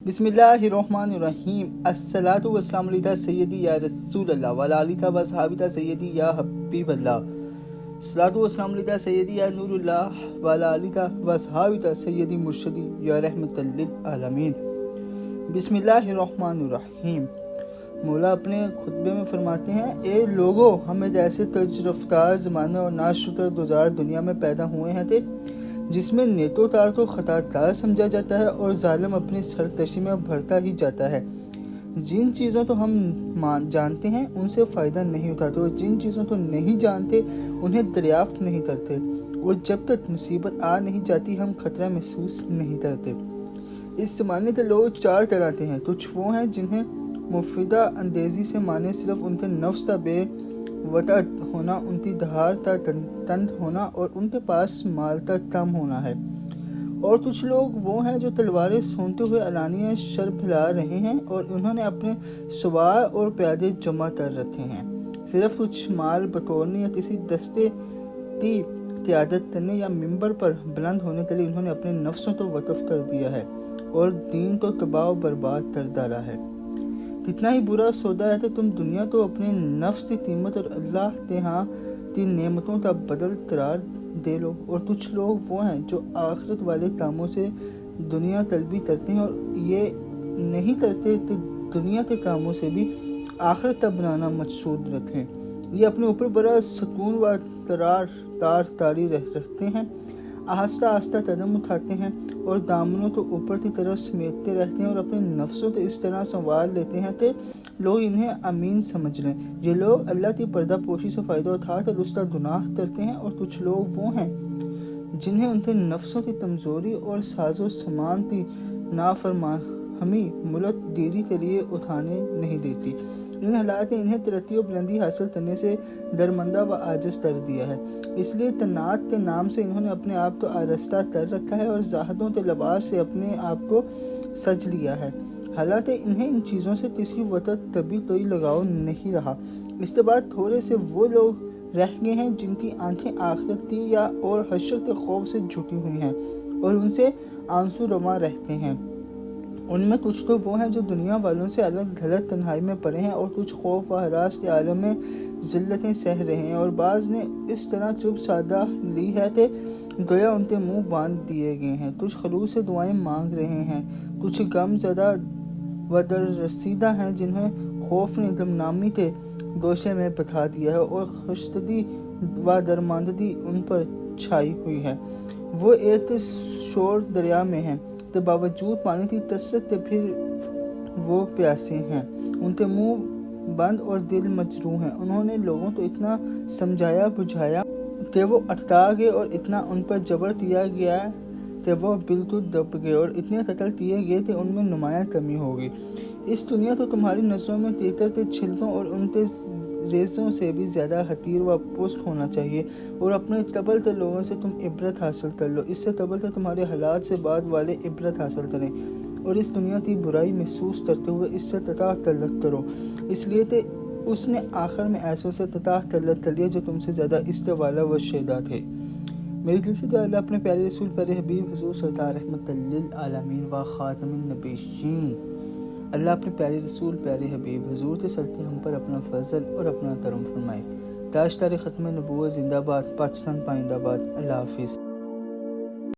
بسم اللہ الرحمن الرحیم الصلاۃ والسلام علی سیدی یا رسول اللہ وعلی آلہ و اصحابہ سیدی یا حبیب اللہ الصلاۃ والسلام علی سیدی یا نور اللہ وعلی آلہ و اصحابہ سیدی مرشدی یا رحمت للعالمین۔ بسم اللہ الرحمن الرحیم۔ مولا اپنے خطبے میں فرماتے ہیں، اے لوگو، ہمیں جیسے تج رفتار زمانے اور ناشکر گزار دنیا میں پیدا ہوئے ہیں تھے، جس میں نیک و تار کو خطا تار سمجھا جاتا ہے اور ظالم اپنی سرکشی میں بھرتا ہی جاتا ہے۔ جن چیزوں تو ہم جانتے ہیں ان سے فائدہ نہیں اٹھاتے، اور جن چیزوں تو نہیں جانتے انہیں دریافت نہیں کرتے، اور جب تک مصیبت آ نہیں جاتی ہم خطرہ محسوس نہیں کرتے۔ اس زمانے کے لوگ چار طرح کے ہیں۔ کچھ وہ ہیں جنہیں مفیدہ اندیزی سے مانے صرف ان کے نفس کا بے وطأ ہونا، ان کی دھار تا تند ہونا اور ان کے پاس مال تا کم ہونا ہے۔ اور کچھ لوگ وہ ہیں جو تلواریں سونتے ہوئے علانیہ شر پھیلا رہے ہیں، اور انہوں نے اپنے سوار اور پیادے جمع کر رکھے ہیں۔ صرف کچھ مال بٹورنے یا کسی دستے کی قیادت کرنے یا منبر پر بلند ہونے کے لیے انہوں نے اپنے نفسوں کو وقف کر دیا ہے اور دین کو تباہ و برباد کر ڈالا ہے۔ کتنا ہی برا سودا ہے کہ تم دنیا کو اپنے نفس کی قیمت اور اللہ کے ہاں کی نعمتوں کا بدل قرار دے لو۔ اور کچھ لوگ وہ ہیں جو آخرت والے کاموں سے دنیا طلبی کرتے ہیں، اور یہ نہیں کرتے کہ دنیا کے کاموں سے بھی آخرت کا بنانا مقصود رکھیں۔ یہ اپنے اوپر بڑا سکون و تاری رکھتے ہیں، آہستہ آہستہ قدم اٹھاتے ہیں اور دامنوں کو اوپر کی طرف سمیٹتے رہتے ہیں، اور اپنے نفسوں کو اس طرح سنوار لیتے ہیں کہ لوگ انہیں امین سمجھ لیں۔ یہ لوگ اللہ کی پردہ پوشی سے فائدہ اٹھا کر اس کا گناہ کرتے ہیں، اور کچھ لوگ وہ ہیں جنہیں ان کے نفسوں کی کمزوری اور ساز و سامان کی نافرمانی ملک گیری کے لیے اٹھانے نہیں دیتی۔ ان حالات نے انہیں ترقی و بلندی حاصل کرنے سے درمندہ و عاجز کر دیا ہے۔ اس لیے تنعت کے نام سے انہوں نے اپنے آپ کو آراستہ کر رکھا ہے اور زاہدوں کے لباس سے اپنے آپ کو سج لیا ہے، حالانکہ انہیں ان چیزوں سے کسی وقت کبھی کوئی لگاؤ نہیں رہا۔ اس کے بعد تھوڑے سے وہ لوگ رہ گئے ہیں جن کی آنکھیں آخرت کی اور حشر کے خوف سے جھکی ہوئی ہیں اور ان سے آنسو رواں رہتے ہیں۔ ان میں کچھ تو وہ ہیں جو دنیا والوں سے الگ تھلگ تنہائی میں پڑے ہیں، اور کچھ خوف و ہراس کے عالم میں ذلتیں سہ رہے ہیں، اور بعض نے اس طرح چپ سادہ لی ہے کہ گویا ان کے منہ باندھ دیے گئے ہیں۔ کچھ خلوص سے دعائیں مانگ رہے ہیں، کچھ غم زدہ و دررسیدہ ہیں جنہیں خوف نے گمنامی کے گوشے میں بٹھا دیا ہے اور خشکیدگی و درماندگی ان پر چھائی ہوئی ہے۔ وہ ایک شور دریا میں ہیں کہ باوجود پانی کی کثرت کے پھر وہ پیاسے ہیں، ان کے منہ بند اور دل مجروح ہیں۔ انہوں نے لوگوں کو اتنا سمجھایا بجھایا کہ وہ اٹھا گئے، اور اتنا ان پر جبر کیا گیا کہ وہ بالکل دب گئے، اور اتنے قتل کیے گئے کہ ان میں نمایاں کمی ہوگی۔ اس دنیا تو تمہاری نظروں میں تیتر کے چھلکوں اور ان کے ریزوں سے بھی زیادہ حقیر و پست ہونا چاہیے، اور اپنے قبل کے لوگوں سے تم عبرت حاصل کر لو، اس سے قبل کہ تمہارے حالات سے بعد والے عبرت حاصل کریں، اور اس دنیا کی برائی محسوس کرتے ہوئے اس سے قطع تعلق کرو، اس لیے کہ اس نے آخر میں ایسوں سے قطع تعلق کر لیا جو تم سے زیادہ استوالا و شیدا تھے۔ میری دل سے دعا اللہ اپنے پیارے رسول پیارے حبیب حضور سرکار رحمت للعالمین و خاتم النبیین، اللہ اپنے پیارے رسول پیارے حبیب حضور کے صدقے ہم پر اپنا فضل اور اپنا کرم فرمائے۔ تاج تارے ختم نبوت زندہ باد، پاکستان پائندہ باد۔ اللہ حافظ۔